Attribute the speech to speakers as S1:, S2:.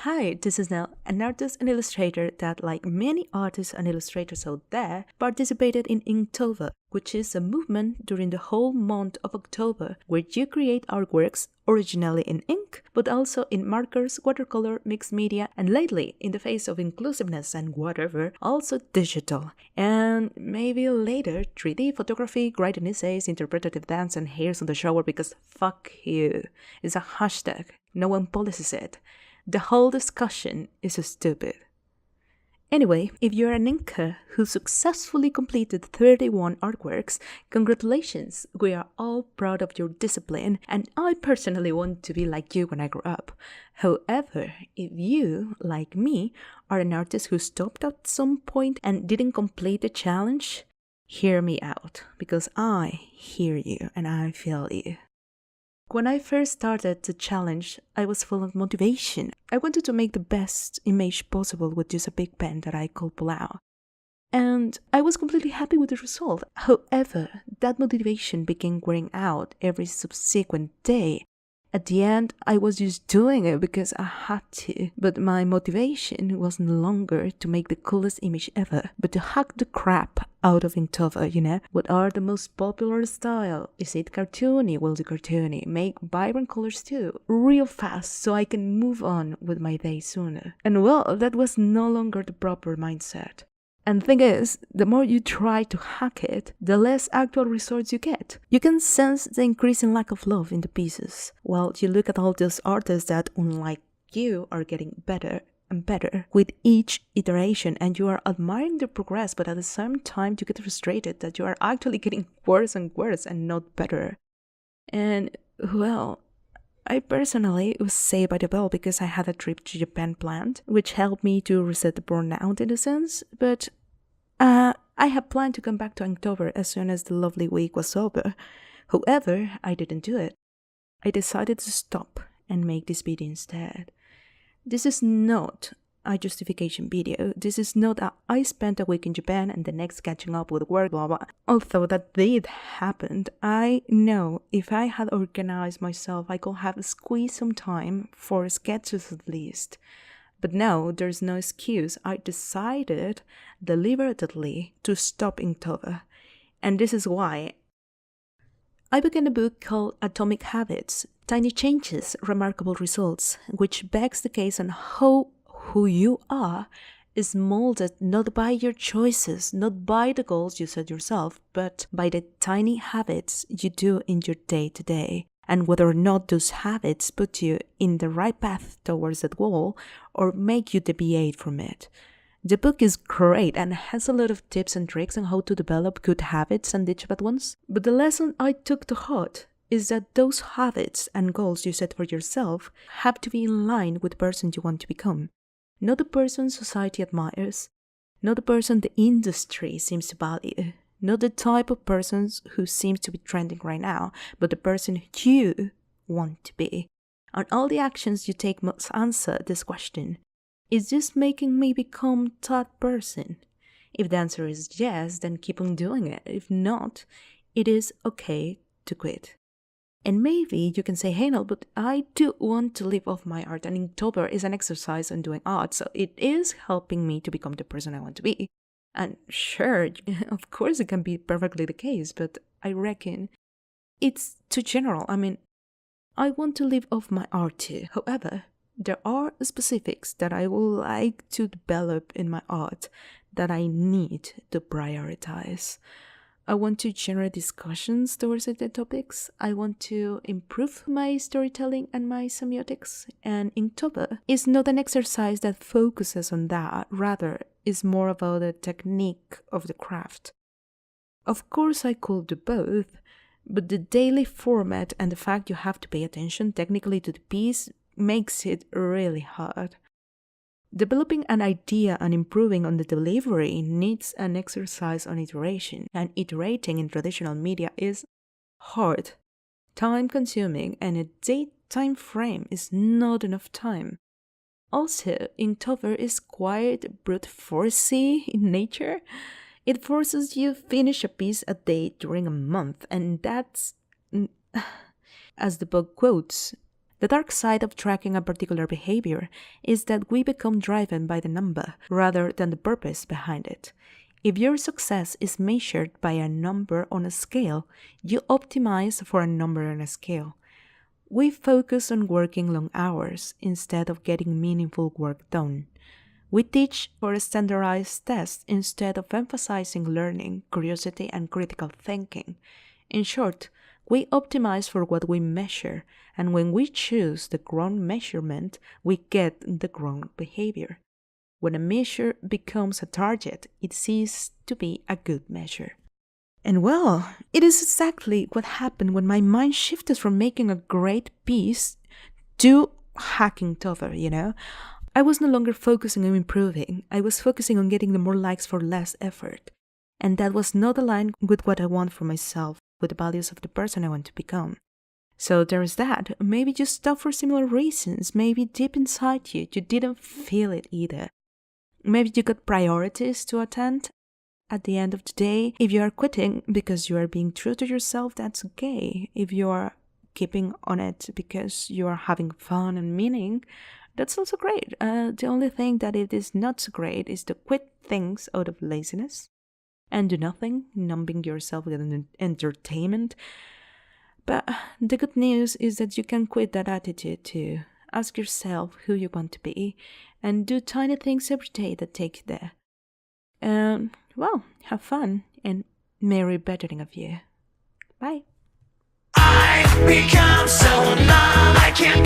S1: Hi, this is Nell, an artist and illustrator that, like many artists and illustrators out there, participated in Inktober, which is a movement during the whole month of October where you create artworks originally in ink, but also in markers, watercolor, mixed media, and lately, in the face of inclusiveness and whatever, also digital. And maybe later, 3D photography, writing essays, interpretative dance, and hairs on the shower because fuck you is a hashtag. No one policies it. The whole discussion is so stupid. Anyway, if you're an inker who successfully completed 31 artworks, congratulations! We are all proud of your discipline, and I personally want to be like you when I grow up. However, if you, like me, are an artist who stopped at some point and didn't complete the challenge, hear me out, because I hear you and I feel you. When I first started the challenge, I was full of motivation. I wanted to make the best image possible with just a big pen that I could pull out. And I was completely happy with the result. However, that motivation began wearing out every subsequent day. At the end, I was just doing it because I had to, but my motivation was no longer to make the coolest image ever, but to hack the crap out of Inktober, What are the most popular style? Is it cartoony? Well, do cartoony. Make vibrant colors too, real fast, so I can move on with my day sooner. And well, that was no longer the proper mindset. And the thing is, the more you try to hack it, the less actual results you get. You can sense the increasing lack of love in the pieces. While you look at all those artists that, unlike you, are getting better and better with each iteration, and you are admiring their progress, but at the same time you get frustrated that you are actually getting worse and worse and not better. And, well, I personally was saved by the bell because I had a trip to Japan planned, which helped me to reset the burnout in a sense, but I had planned to come back to Inktober as soon as the lovely week was over. However, I didn't do it. I decided to stop and make this video instead. This is not a justification video. This is not a I spent a week in Japan and the next catching up with work, blah blah. Although that did happen, I know if I had organized myself, I could have squeezed some time for sketches at least. But no, there's no excuse. I decided deliberately to stop Inktober. And this is why. I began a book called Atomic Habits, Tiny Changes, Remarkable Results, which begs the case on how who you are is molded not by your choices, not by the goals you set yourself, but by the tiny habits you do in your day-to-day, and whether or not those habits put you in the right path towards that goal or make you deviate from it. The book is great and has a lot of tips and tricks on how to develop good habits and ditch bad ones, but the lesson I took to heart is that those habits and goals you set for yourself have to be in line with the person you want to become. Not the person society admires, not the person the industry seems to value, not the type of person who seems to be trending right now, but the person you want to be. And all the actions you take must answer this question. Is this making me become that person? If the answer is yes, then keep on doing it. If not, it is okay to quit. And maybe you can say, hey, no, but I do want to live off my art, and Inktober is an exercise on doing art, so it is helping me to become the person I want to be. And sure, of course it can be perfectly the case, but I reckon it's too general. I want to live off my art too. However, there are specifics that I would like to develop in my art that I need to prioritize. I want to generate discussions towards the topics. I want to improve my storytelling and my semiotics. And Inktober is not an exercise that focuses on that. Rather, it's more about the technique of the craft. Of course, I could do both, but the daily format and the fact you have to pay attention technically to the piece makes it really hard. Developing an idea and improving on the delivery needs an exercise on iteration, and iterating in traditional media is hard, time-consuming, and a daytime frame is not enough time. Also, Inktober is quite brute forcey in nature. It forces you to finish a piece a day during a month, and that's, as the book quotes, The dark side of tracking a particular behavior is that we become driven by the number rather than the purpose behind it. If your success is measured by a number on a scale, you optimize for a number on a scale. We focus on working long hours instead of getting meaningful work done. We teach for a standardized test instead of emphasizing learning, curiosity, and critical thinking. In short, we optimize for what we measure, and when we choose the wrong measurement, we get the wrong behavior. When a measure becomes a target, it ceases to be a good measure. And well, it is exactly what happened when my mind shifted from making a great piece to hacking Inktober, I was no longer focusing on improving. I was focusing on getting the more likes for less effort. And that was not aligned with what I want for myself, with the values of the person I want to become. So there's that. Maybe you stopped for similar reasons. Maybe deep inside you didn't feel it either. Maybe you got priorities to attend. At the end of the day, if you are quitting because you are being true to yourself, that's okay. If you are keeping on it because you are having fun and meaning, that's also great. The only thing that it is not so great is to quit things out of laziness and do nothing, numbing yourself with an entertainment. But the good news is that you can quit that attitude too. Ask yourself who you want to be and do tiny things every day that take you there. Well, have fun and merry bettering of you. Bye.
S2: I've become so numb, I can't